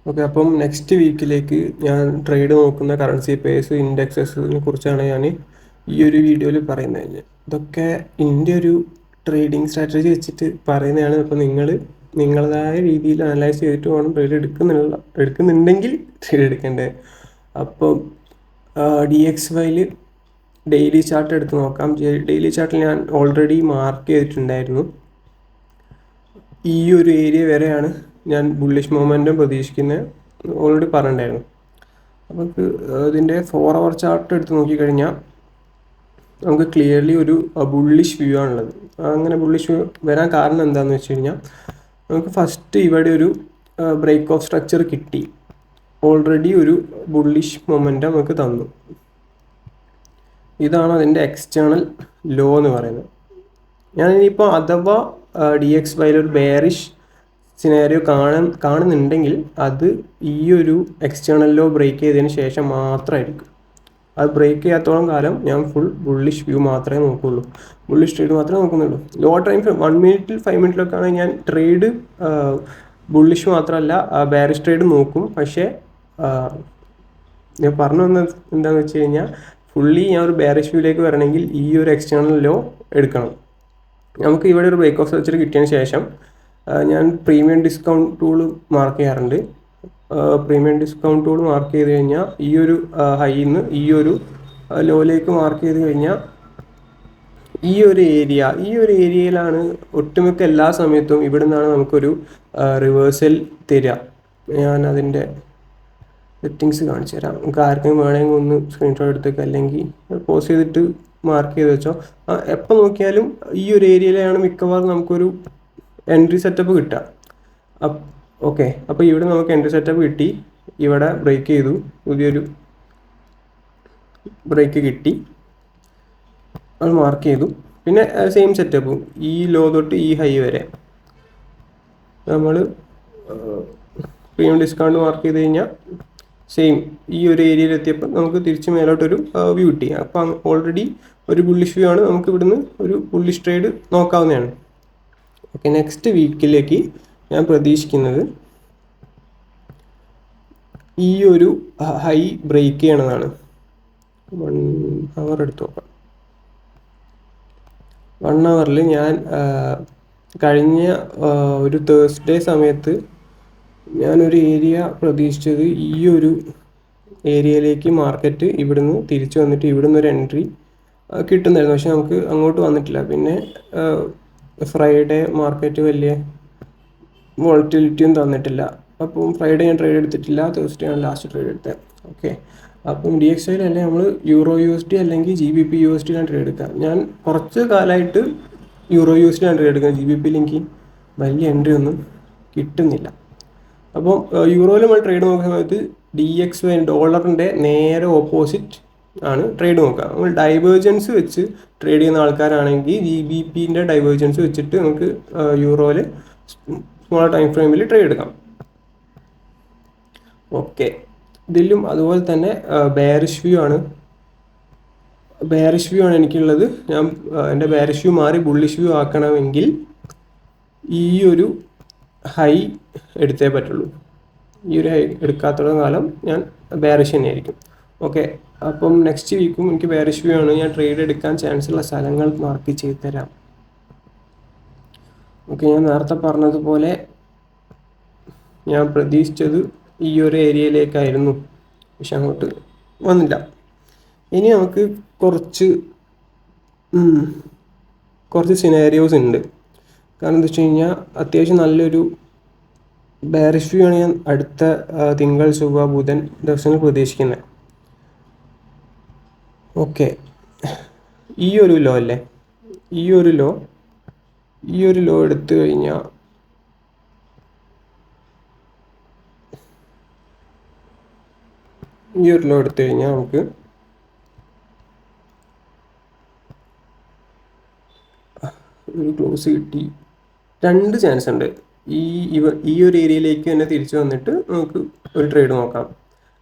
Okay, അപ്പം next വീക്കിലേക്ക് ഞാൻ trade നോക്കുന്ന കറൻസി പെയർസ് ഇൻഡെക്സസിനെ കുറിച്ചാണ് ഞാൻ ഈ ഒരു വീഡിയോയിൽ പറയുന്നത്. ഇതൊക്കെ എൻ്റെ ഒരു ട്രേഡിംഗ് സ്ട്രാറ്റജി വെച്ചിട്ട് പറയുന്നതാണ്. അപ്പോൾ നിങ്ങളതായ രീതിയിൽ അനലൈസ് ചെയ്തിട്ട് വേണം ട്രേഡ് എടുക്കുന്നുണ്ടെങ്കിൽ ട്രേഡ് എടുക്കേണ്ടത്. അപ്പം ഡി എക്സ് വൈയിൽ ഡെയിലി ചാർട്ട് എടുത്ത് നോക്കാം. ഡെയിലി ചാർട്ടിൽ ഞാൻ ഓൾറെഡി മാർക്ക് ചെയ്തിട്ടുണ്ടായിരുന്നു. ഈ ഒരു ഏരിയ വരെയാണ് ഞാൻ ബുള്ളിഷ് മൊമെൻറ്റം പ്രതീക്ഷിക്കുന്നത്, ഓൾറെഡി പറഞ്ഞിട്ടുണ്ടായിരുന്നു. നമുക്ക് ഇതിൻ്റെ 4 അവർ ചാർട്ട് എടുത്ത് നോക്കിക്കഴിഞ്ഞാൽ നമുക്ക് ക്ലിയർലി ഒരു ബുള്ളിഷ് വ്യൂ ആണുള്ളത്. അങ്ങനെ ബുള്ളിഷ് വ്യൂ വരാൻ കാരണം എന്താണെന്ന് വെച്ച് കഴിഞ്ഞാൽ, നമുക്ക് ഫസ്റ്റ് ഇവിടെ ഒരു ബ്രേക്ക് ഓഫ് സ്ട്രക്ചർ കിട്ടി. ഓൾറെഡി ഒരു ബുള്ളിഷ് മൊമെൻറ്റം നമുക്ക് തന്നു. ഇതാണ് അതിൻ്റെ എക്സ്റ്റേണൽ ലോ എന്ന് പറയുന്നത്. ഞാൻ ഇനിയിപ്പോൾ അഥവാ ഡി എക്സ് വൈയിൽ ഒരു ബെയറിഷ് സിനാരിയോ കാണുന്നുണ്ടെങ്കിൽ അത് ഈ ഒരു എക്സ്റ്റേണൽ ലോ ബ്രേക്ക് ചെയ്തതിന് ശേഷം മാത്രമായിരിക്കും. അത് ബ്രേക്ക് ചെയ്യാത്തോളം കാലം ഞാൻ ഫുൾ ബുള്ളിഷ് വ്യൂ മാത്രമേ നോക്കുകയുള്ളൂ, ബുള്ളിഷ് ട്രേഡ് മാത്രമേ നോക്കുന്നുള്ളൂ. ലോ ടൈം 1 മിനിറ്റിൽ 5 മിനിറ്റിലൊക്കെ ആണെങ്കിൽ ഞാൻ ട്രേഡ് ബുള്ളിഷ് മാത്രമല്ല ബെയറിഷ് ട്രേഡ് നോക്കും. പക്ഷേ ഞാൻ പറഞ്ഞു വന്നത് എന്താണെന്ന് വെച്ച് കഴിഞ്ഞാൽ, ഫുള്ളി ഞാൻ ഒരു ബെയറിഷ് വ്യൂയിലേക്ക് വരണമെങ്കിൽ ഈ ഒരു എക്സ്റ്റേണൽ ലോ എടുക്കണം. നമുക്ക് ഇവിടെ ഒരു ബ്രേക്ക് ഓഫ് സ്ട്രക്ചർ കിട്ടിയതിന് ശേഷം ഞാൻ പ്രീമിയം ഡിസ്കൗണ്ട് ടൂൾ മാർക്ക് ചെയ്യാറുണ്ട്. പ്രീമിയം ഡിസ്കൗണ്ട് ടൂൾ മാർക്ക് ചെയ്ത് കഴിഞ്ഞാൽ ഈ ഒരു ഹൈയിൽ നിന്ന് ഈ ഒരു ലോയിലേക്ക് മാർക്ക് ചെയ്ത് കഴിഞ്ഞാൽ ഈ ഒരു ഏരിയയിലാണ് ഒട്ടുമിക്ക എല്ലാ സമയത്തും ഇവിടെ നിന്നാണ് നമുക്കൊരു റിവേഴ്സൽ തരിക. ഞാൻ അതിൻ്റെ സെറ്റിങ്സ് കാണിച്ചു തരാം. നമുക്ക് ആർക്കെങ്കിലും വേണമെങ്കിൽ ഒന്ന് സ്ക്രീൻഷോട്ട് എടുത്തേക്ക്, അല്ലെങ്കിൽ പോസ്റ്റ് ചെയ്തിട്ട് മാർക്ക് ചെയ്ത് വെച്ചോ. എപ്പോൾ നോക്കിയാലും ഈ ഒരു ഏരിയയിലാണ് മിക്കവാറും നമുക്കൊരു എൻട്രി സെറ്റപ്പ് കിട്ടുക. ഓക്കെ, അപ്പോൾ ഇവിടെ നമുക്ക് എൻട്രി സെറ്റപ്പ് കിട്ടി. ഇവിടെ ബ്രേക്ക് ചെയ്തു, പുതിയൊരു ബ്രേക്ക് കിട്ടി, അത് മാർക്ക് ചെയ്തു. പിന്നെ സെയിം സെറ്റപ്പ് ഈ ലോ തൊട്ട് ഈ ഹൈ വരെ നമ്മൾ പ്രീമിയം ഡിസ്കൗണ്ട് മാർക്ക് ചെയ്ത് കഴിഞ്ഞാൽ സെയിം ഈ ഒരു ഏരിയയിൽ എത്തിയപ്പോൾ നമുക്ക് തിരിച്ച് മേലോട്ടൊരു വ്യൂ കിട്ടി. അപ്പം ഓൾറെഡി ഒരു ബുള്ളിഷ് വ്യൂ ആണ്. നമുക്ക് ഇവിടുന്ന് ഒരു ബുള്ളിഷ് ട്രേഡ് നോക്കാവുന്നതാണ്. ഓക്കെ, നെക്സ്റ്റ് വീക്കിലേക്ക് ഞാൻ പ്രതീക്ഷിക്കുന്നത് ഈ ഒരു ഹൈ ബ്രേക്ക് ചെയ്യണമെന്നാണ്. 1 അവർ എടുത്ത് നോക്കാം. 1 അവറിൽ ഞാൻ കഴിഞ്ഞ ഒരു തേഴ്സ്ഡേ സമയത്ത് ഞാനൊരു ഏരിയ പ്രതീക്ഷിച്ചത് ഈ ഒരു ഏരിയയിലേക്ക് മാർക്കറ്റ് ഇവിടുന്ന് തിരിച്ചു വന്നിട്ട് ഇവിടുന്ന് ഒരു എൻട്രി കിട്ടുന്നായിരുന്നു. പക്ഷെ നമുക്ക് അങ്ങോട്ട് വന്നിട്ടില്ല. പിന്നെ ഫ്രൈഡേ മാർക്കറ്റ് വലിയ വോളറ്റിലിറ്റിയും തന്നിട്ടില്ല. അപ്പം ഫ്രൈഡേ ഞാൻ ട്രേഡ് എടുത്തിട്ടില്ല, തേഴ്സ്ഡേ ആണ് ലാസ്റ്റ് ട്രേഡ് എടുത്തത്. ഓക്കെ, അപ്പം ഡി എക്സ് ഐയിൽ അല്ലെങ്കിൽ നമ്മൾ യൂറോ യു എസ് ഡി അല്ലെങ്കിൽ G B P U S ഡിയിലാണ് ട്രേഡ് എടുക്കുക. ഞാൻ കുറച്ച് കാലമായിട്ട് യൂറോ യു എസ് ഡിയിലാണ് ട്രേഡ് എടുക്കുന്നത്. ജി ബി പിയിൽ എനിക്ക് വലിയ എൻട്രി ഒന്നും കിട്ടുന്നില്ല. അപ്പം യൂറോയിൽ നമ്മൾ ട്രേഡ് നോക്കുന്ന സമയത്ത് ഡി എക്സ് വൈ ഡോളറിൻ്റെ നേരെ ഓപ്പോസിറ്റ് ആണ് ട്രേഡ് നോക്കുക. നമ്മൾ ഡൈവേർജൻസ് വെച്ച് ട്രേഡ് ചെയ്യുന്ന ആൾക്കാരാണെങ്കിൽ ജി ബി പിൻ്റെ ഡൈവേർജൻസ് വെച്ചിട്ട് നമുക്ക് യൂറോയിൽ സ്മോൾ ടൈം ഫ്രെയിമിൽ ട്രേഡ് എടുക്കാം. ഓക്കെ, ഇതിലും അതുപോലെ തന്നെ ബെയറിഷ് വ്യൂ ആണ് എനിക്കുള്ളത്. ഞാൻ എൻ്റെ ബെയറിഷ് വ്യൂ മാറി ബുള്ളിഷ് വ്യൂ ആക്കണമെങ്കിൽ ഈ ഒരു ഹൈ എടുത്തേ പറ്റുള്ളൂ. ഈ ഒരു ഹൈ എടുക്കാത്തോളം കാലം ഞാൻ ബെയറിഷ് തന്നെയായിരിക്കും. ഓക്കെ, അപ്പം നെക്സ്റ്റ് വീക്കും എനിക്ക് ബെയറിഷ് വ്യൂ ആണ്. ഞാൻ ട്രേഡ് എടുക്കാൻ ചാൻസ് ഉള്ള സ്ഥലങ്ങൾ മാർക്ക് ചെയ്ത് തരാം. ഓക്കെ, ഞാൻ നേരത്തെ പറഞ്ഞതുപോലെ ഞാൻ പ്രതീക്ഷിച്ചത് ഈ ഒരു ഏരിയയിലേക്കായിരുന്നു, പക്ഷെ അങ്ങോട്ട് വന്നില്ല. ഇനി നമുക്ക് കുറച്ച് സിനാരിയോസ് ഉണ്ട്. കാരണം എന്താ വെച്ച് കഴിഞ്ഞാൽ, അത്യാവശ്യം നല്ലൊരു ബെയറിഷ് വ്യൂ ആണ് ഞാൻ അടുത്ത തിങ്കൾ ചൊവ്വ ബുധൻ ദിവസങ്ങൾ പ്രതീക്ഷിക്കുന്നത്. ഓക്കെ, ഈ ഒരു ലോ അല്ലേ, ഈ ഒരു ലോ എടുത്തു കഴിഞ്ഞാൽ നമുക്ക് ഒരു ക്ലോസ് കിട്ടി. 2 ചാൻസ് ഉണ്ട്. ഈ ഒരു ഏരിയയിലേക്ക് തന്നെ തിരിച്ചു വന്നിട്ട് നമുക്ക് ഒരു ട്രേഡ് നോക്കാം.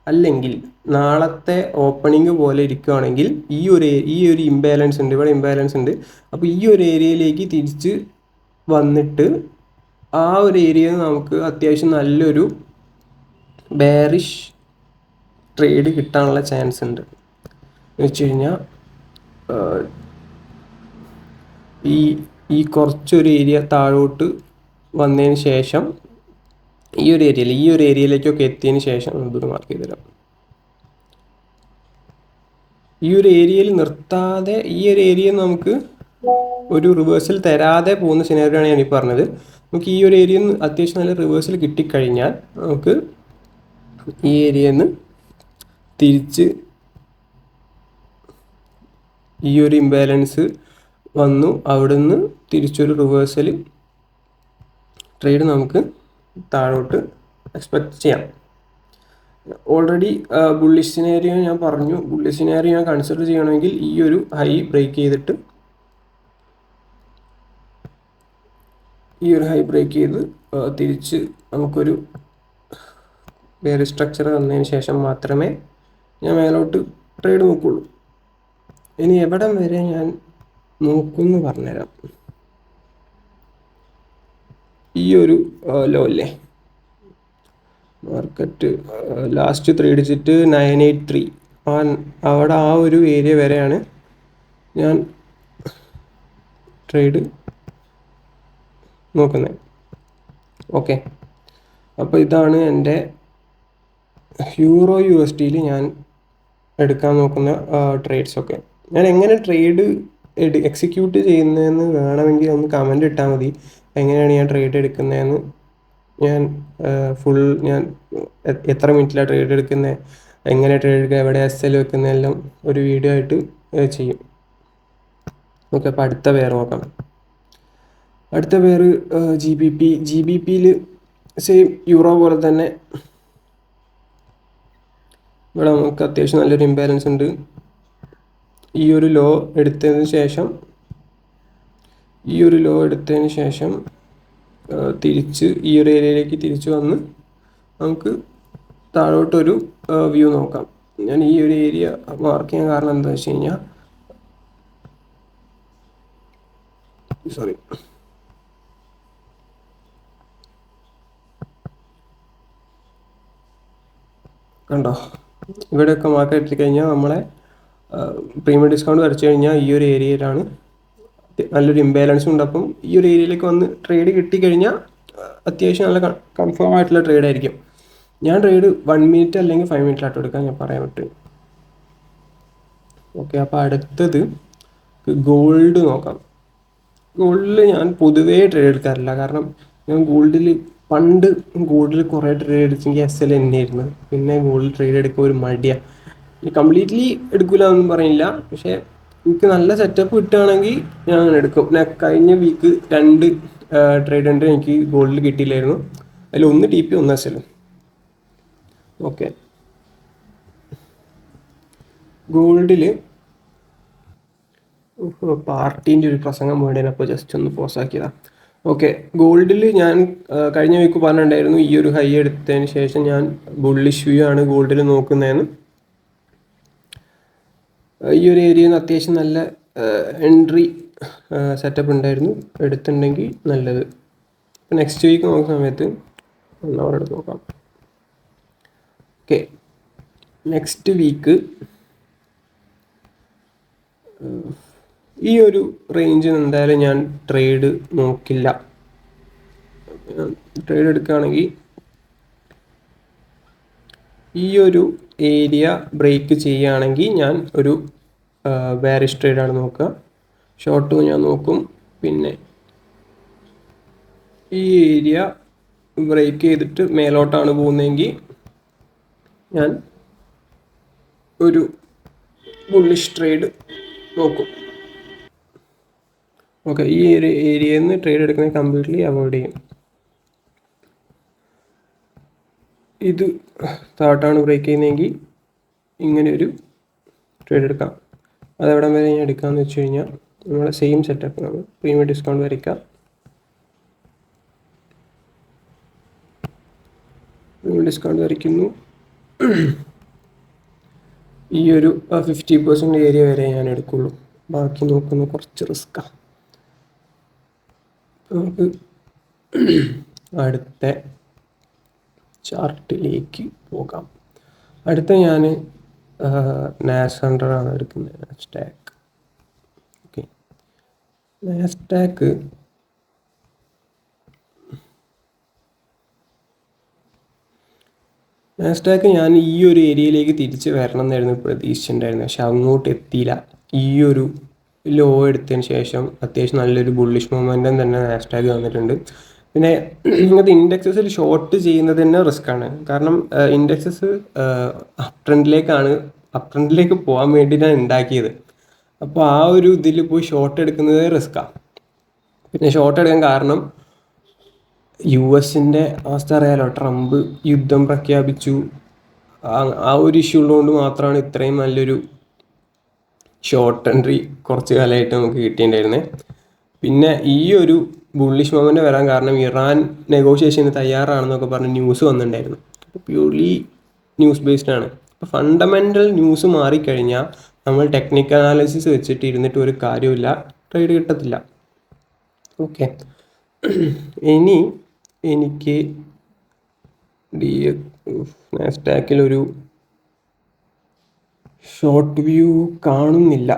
അല്ലെങ്കിൽ നാളത്തെ ഓപ്പണിംഗ് പോലെ ഇരിക്കുകയാണെങ്കിൽ ഈ ഒരു ഇംബാലൻസ് ഉണ്ട്, ഇവിടെ ഇംബാലൻസ് ഉണ്ട്. അപ്പോൾ ഈ ഒരു ഏരിയയിലേക്ക് തിരിച്ച് വന്നിട്ട് ആ ഒരു ഏരിയയിൽ നമുക്ക് അത്യാവശ്യം നല്ലൊരു ബെയറിഷ് ട്രേഡ് കിട്ടാനുള്ള ചാൻസ് ഉണ്ട് എന്ന് വെച്ച് കഴിഞ്ഞാൽ ഈ ഈ കുറച്ചൊരു ഏരിയ താഴോട്ട് വന്നതിന് ശേഷം ഈ ഒരു ഏരിയയിലേക്കൊക്കെ എത്തിയതിന് ശേഷം ഇതൊരു മാർക്ക് ചെയ്ത് തരാം. ഈ ഒരു ഏരിയയിൽ നിർത്താതെ ഈ ഒരു ഏരിയയിൽ നമുക്ക് ഒരു റിവേഴ്സൽ തരാതെ പോകുന്ന സിനാരിയോയാണ് ഞാൻ ഈ പറഞ്ഞത്. നമുക്ക് ഈ ഒരു ഏരിയയിൽ നിന്ന് അത്യാവശ്യം നല്ല റിവേഴ്സൽ കിട്ടിക്കഴിഞ്ഞാൽ നമുക്ക് ഈ ഏരിയയിൽ നിന്ന് തിരിച്ച് ഈ ഒരു ഇംബാലൻസ് വന്നു അവിടെ നിന്ന് തിരിച്ചൊരു റിവേഴ്സൽ ട്രേഡ് നമുക്ക് താഴോട്ട് എക്സ്പെക്റ്റ് ചെയ്യാം. ഓൾറെഡി ബുള്ളിഷ് സിനാരിയോ ഞാൻ പറഞ്ഞു. ബുള്ളിഷ് സിനാരിയോ ഞാൻ കൺസിഡർ ചെയ്യണമെങ്കിൽ ഈ ഒരു ഹൈ ബ്രേക്ക് ചെയ്തിട്ട് തിരിച്ച് നമുക്കൊരു വേറെ സ്ട്രക്ചർ വന്നതിന് ശേഷം മാത്രമേ ഞാൻ മേലോട്ട് ട്രേഡ് നോക്കുള്ളൂ. ഇനി എവിടം വരെ ഞാൻ നോക്കുമെന്ന് പറഞ്ഞുതരാം. ഈ ഒരു ലോ അല്ലേ, മാർക്കറ്റ് ലാസ്റ്റ് 3 ഡിജിറ്റ് 983 അവിടെ ആ ഒരു ഏരിയ വരെയാണ് ഞാൻ ട്രേഡ് നോക്കുന്നത്. ഓക്കെ, അപ്പോൾ ഇതാണ് എൻ്റെ EUR/USD ഞാൻ എടുക്കാൻ നോക്കുന്ന ട്രേഡ്സൊക്കെ. ഞാൻ എങ്ങനെ ട്രേഡ് എക്സിക്യൂട്ട് ചെയ്യുന്നതെന്ന് വേണമെങ്കിൽ ഒന്ന് കമൻ്റ് ഇട്ടാൽ മതി. എങ്ങനെയാണ് ഞാൻ ട്രേഡ് എടുക്കുന്നതെന്ന് ഞാൻ ഞാൻ എത്ര മിനിറ്റിലാണ് ട്രേഡ് എടുക്കുന്നത്, എങ്ങനെ ട്രേഡ് എടുക്കുക, എവിടെ SL വെക്കുന്നതെല്ലാം ഒരു വീഡിയോ ആയിട്ട് ചെയ്യും. ഓക്കെ, അപ്പോൾ അടുത്ത പെയർ നോക്കാം. അടുത്ത പെയർ GBPയിൽ സെയിം യൂറോ പോലെ തന്നെ ഇവിടെ നമുക്ക് അത്യാവശ്യം നല്ലൊരു ഇംബാലൻസ് ഉണ്ട്. ഈ ഒരു ലോ എടുത്തതിന് ശേഷം തിരിച്ച് ഈ ഒരു ഏരിയയിലേക്ക് തിരിച്ചു വന്ന് നമുക്ക് താഴോട്ടൊരു വ്യൂ നോക്കാം. ഞാൻ ഈ ഒരു ഏരിയ മാർക്ക് ചെയ്യാൻ കാരണം എന്താണെന്ന് വെച്ച് കഴിഞ്ഞാൽ കണ്ടോ, ഇവിടെയൊക്കെ മാർക്ക് എത്തിക്കഴിഞ്ഞാൽ നമ്മളെ പ്രീമിയം ഡിസ്കൗണ്ട് വരച്ചു കഴിഞ്ഞാൽ ഈ ഒരു ഏരിയയിലാണ് നല്ലൊരു ഇംബാലൻസും ഉണ്ട്. അപ്പം ഈ ഒരു ഏരിയയിലേക്ക് വന്ന് ട്രേഡ് കിട്ടിക്കഴിഞ്ഞാൽ അത്യാവശ്യം നല്ല കൺഫേം ആയിട്ടുള്ള ട്രേഡ് ആയിരിക്കും. ഞാൻ ട്രേഡ് 1 മിനിറ്റ് അല്ലെങ്കിൽ 5 മിനിറ്റിലായിട്ട് എടുക്കാൻ ഞാൻ പറയാൻ പറ്റും. ഓക്കെ, അപ്പോൾ അടുത്തത് ഗോൾഡ് നോക്കാം. ഗോൾഡിൽ ഞാൻ പൊതുവേ ട്രേഡ് എടുക്കാറില്ല. കാരണം ഞാൻ പണ്ട് ഗോൾഡിൽ കുറേ ട്രേഡ് എടുത്തെങ്കിൽ SL തന്നെയായിരുന്നു. പിന്നെ ഗോൾഡിൽ ട്രേഡ് എടുക്കുക ഒരു മടിയാണ്. കംപ്ലീറ്റ്ലി എടുക്കില്ല എന്നൊന്നും പറയില്ല, പക്ഷേ എനിക്ക് നല്ല സെറ്റപ്പ് കിട്ടുകയാണെങ്കിൽ ഞാൻ അങ്ങനെ എടുക്കും. ഞാൻ കഴിഞ്ഞ വീക്ക് 2 ട്രേഡ് ഉണ്ട് എനിക്ക് ഗോൾഡിൽ കിട്ടിയില്ലായിരുന്നു. അതിൽ ഒന്ന് TP, ഒന്ന് SL. ഓക്കെ, ഗോൾഡിൽ പാർട്ടീൻ്റെ ഒരു പ്രസംഗം വേണ്ടേനെ, അപ്പോൾ ജസ്റ്റ് ഒന്ന് പോസ് ആക്കിയതാണ്. ഓക്കെ, ഗോൾഡിൽ ഞാൻ കഴിഞ്ഞ വീക്ക് പറഞ്ഞിട്ടുണ്ടായിരുന്നു ഈ ഒരു ഹൈ എടുത്തതിന് ശേഷം ഞാൻ ബുള്ളിഷ് വ്യൂ ആണ് ഗോൾഡിൽ നോക്കുന്നതെന്ന്. ഈ ഒരു ഏരിയയിൽ നിന്ന് അത്യാവശ്യം നല്ല എൻട്രി സെറ്റപ്പ് ഉണ്ടായിരുന്നു, എടുത്തിട്ടുണ്ടെങ്കിൽ നല്ലത്. നെക്സ്റ്റ് വീക്ക് നോക്കുന്ന സമയത്ത് 1 അവർ എടുത്ത് നോക്കാം. ഓക്കെ, നെക്സ്റ്റ് വീക്ക് ഈ ഒരു റേഞ്ചിന് എന്തായാലും ഞാൻ ട്രേഡ് നോക്കില്ല. ട്രേഡ് എടുക്കുകയാണെങ്കിൽ ഈ ഒരു ഏരിയ ബ്രേക്ക് ചെയ്യുകയാണെങ്കിൽ ഞാൻ ഒരു ബെയറിഷ് ട്രേഡാണ് നോക്കുക. ഷോർട്ടും ഞാൻ നോക്കും. പിന്നെ ഈ ഏരിയ ബ്രേക്ക് ചെയ്തിട്ട് മേലോട്ടാണ് പോകുന്നതെങ്കിൽ ഞാൻ ഒരു ബുള്ളിഷ് ട്രേഡ് നോക്കും. ഓക്കെ, ഈ ഒരു ഏരിയയിൽ നിന്ന് ട്രേഡ് എടുക്കുന്നത് കംപ്ലീറ്റ്ലി അവോയ്ഡ് ചെയ്യും. ഇത് താഴോട്ടാണ് ബ്രേക്ക് ചെയ്യുന്നതെങ്കിൽ ഇങ്ങനെ ഒരു ട്രേഡ് എടുക്കാം. അതെവിടെ വരെ ഞാൻ എടുക്കാമെന്ന് വെച്ച് കഴിഞ്ഞാൽ നമ്മുടെ സെയിം സെറ്റപ്പിനാണ് പ്രീമിയം ഡിസ്കൗണ്ട് വരയ്ക്കാം. പ്രീമിയം ഡിസ്കൗണ്ട് വരയ്ക്കുന്നു. ഈ ഒരു 50% ഏരിയ വരെ ഞാൻ എടുക്കുള്ളൂ. ബാക്കി നോക്കുന്ന കുറച്ച് റിസ്ക്കാണ്. നമുക്ക് അടുത്ത ചാർട്ടിലേക്ക് പോകാം. അടുത്ത ഞാൻ നാസ് 100 ആണ് എടുക്കുന്നത്. നാസ്ഡാക്ക്. ഓക്കെ, നാസ്ഡാക്ക് ഞാൻ ഈ ഒരു ഏരിയയിലേക്ക് തിരിച്ച് വരണം എന്നായിരുന്നു പ്രതീക്ഷിച്ചിട്ടുണ്ടായിരുന്നത്. പക്ഷെ അങ്ങോട്ട് എത്തിയില്ല. ഈ ഒരു ലോ എടുത്തതിന് ശേഷം അത്യാവശ്യം നല്ലൊരു ബുള്ളിഷ് മൊമെൻറ്റം തന്നെ നാസ്ഡാക്ക് വന്നിട്ടുണ്ട്. പിന്നെ ഇങ്ങനത്തെ ഇൻഡെക്സസിൽ ഷോർട്ട് ചെയ്യുന്നത് തന്നെ റിസ്ക് ആണ്. കാരണം ഇൻഡെക്സസ് അപ് ട്രെൻഡിലേക്ക് പോകാൻ വേണ്ടിയിട്ടാണ് ഉണ്ടാക്കിയത്. അപ്പോൾ ആ ഒരു ഇതിൽ പോയി ഷോർട്ട് എടുക്കുന്നത് റിസ്ക്കാണ്. പിന്നെ ഷോർട്ട് എടുക്കാൻ കാരണം US-ൻ്റെ അവസ്ഥ അറിയാലോ. ട്രംപ് യുദ്ധം പ്രഖ്യാപിച്ചു. ആ ഒരു ഇഷ്യൂ ഉള്ളതുകൊണ്ട് മാത്രമാണ് ഇത്രയും നല്ലൊരു ഷോർട്ട് എൻട്രി കുറച്ച് കാലമായിട്ട് നമുക്ക് കിട്ടിയിട്ടുണ്ടായിരുന്നത്. പിന്നെ ഈ ഒരു ബുള്ളിഷ് മൊമെൻ്റ് വരാൻ കാരണം ഇറാൻ നെഗോഷിയേഷന് തയ്യാറാണെന്നൊക്കെ പറഞ്ഞ് ന്യൂസ് വന്നിട്ടുണ്ടായിരുന്നു. അപ്പോൾ പ്യൂർലി ന്യൂസ് ബേസ്ഡ് ആണ്. അപ്പോൾ ഫണ്ടമെൻ്റൽ ന്യൂസ് മാറിക്കഴിഞ്ഞാൽ നമ്മൾ ടെക്നിക്കൽ അനാലിസിസ് വെച്ചിട്ട് ഇരുന്നിട്ട് ഒരു കാര്യമില്ല, ട്രേഡ് കിട്ടത്തില്ല. ഓക്കെ, ഇനി എനിക്ക് നാസ്ഡാക്കിലൊരു ഷോർട്ട് വ്യൂ കാണുന്നില്ല.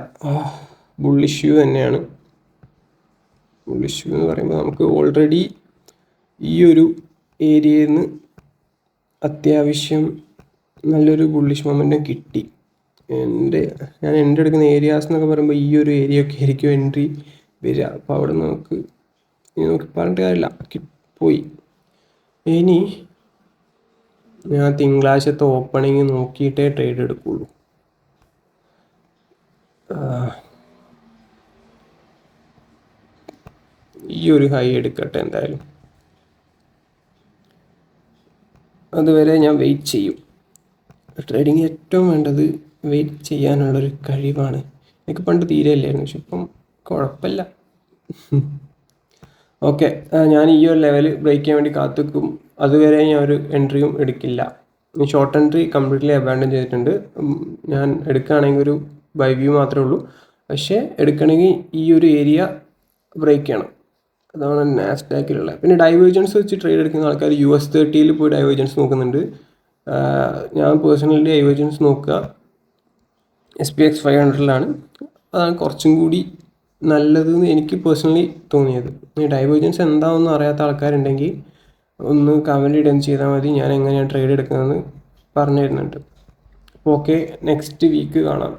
ബുള്ളിഷ് വ്യൂ തന്നെയാണ്. ബുള്ളിഷ് വ്യൂ എന്ന് പറയുമ്പോൾ നമുക്ക് ഓൾറെഡി ഈ ഒരു ഏരിയയിൽ നിന്ന് അത്യാവശ്യം നല്ലൊരു ബുള്ളിഷ് മൊമെൻറ്റം കിട്ടി. ഞാൻ എൻ്റെ എടുക്കുന്ന ഏരിയാസ് എന്നൊക്കെ പറയുമ്പോൾ ഈ ഒരു ഏരിയ ഒക്കെ ആയിരിക്കും എൻട്രി വരിക. അപ്പോൾ അവിടെ നമുക്ക് പറഞ്ഞിട്ട് കാര്യമില്ല, പോയി. ഇനി ഞാൻ തിങ്കളാഴ്ചത്തെ ഓപ്പണിങ് നോക്കിയിട്ടേ ട്രേഡ് എടുക്കുള്ളൂ. ഈ ഒരു ഹൈ എടുക്കട്ടെ എന്തായാലും. അതുവരെ ഞാൻ വെയിറ്റ് ചെയ്യും. ട്രേഡിങ് ഏറ്റവും വേണ്ടത് വെയിറ്റ് ചെയ്യാനുള്ളൊരു കഴിവാണ്. എനിക്ക് പണ്ട് തീരെ ഇല്ലായിരുന്നു, പക്ഷെ ഇപ്പം കുഴപ്പമില്ല. ഓക്കെ, ഞാൻ ഈ ഒരു ലെവൽ ബ്രേക്ക് ചെയ്യാൻ വേണ്ടി കാത്തിക്കും. അതുവരെ ഞാൻ ഒരു എൻട്രിയും എടുക്കില്ല. ഷോർട്ട് എൻട്രി കംപ്ലീറ്റ്ലി അബാൻഡൻ ചെയ്തിട്ടുണ്ട്. ഞാൻ എടുക്കുകയാണെങ്കിൽ ഒരു ബൈ വ്യൂ മാത്രമേ ഉള്ളൂ. പക്ഷേ എടുക്കണമെങ്കിൽ ഈ ഒരു ഏരിയ ബ്രേക്ക് ചെയ്യണം. അതാണ് നാസ്ഡാക്കിലുള്ളത്. പിന്നെ ഡൈവേർജൻസ് വെച്ച് ട്രേഡ് എടുക്കുന്ന ആൾക്കാർ US30 പോയി ഡൈവേർജൻസ് നോക്കുന്നുണ്ട്. ഞാൻ പേഴ്സണലി ഡൈവേർജൻസ് നോക്കുക SPX 500 അതാണ് കുറച്ചും കൂടി നല്ലതെന്ന് എനിക്ക് പേഴ്സണലി തോന്നിയത്. ഈ ഡൈവേർജൻസ് എന്താണെന്ന് അറിയാത്ത ആൾക്കാരുണ്ടെങ്കിൽ ഒന്ന് കമൻറ്റ് ഇടുകയും ചെയ്താൽ മതി. ഞാൻ എങ്ങനെയാണ് ട്രേഡ് എടുക്കുന്നതെന്ന് പറഞ്ഞു തരുന്നുണ്ട്. അപ്പോൾ ഓക്കെ, നെക്സ്റ്റ് വീക്ക് കാണാം.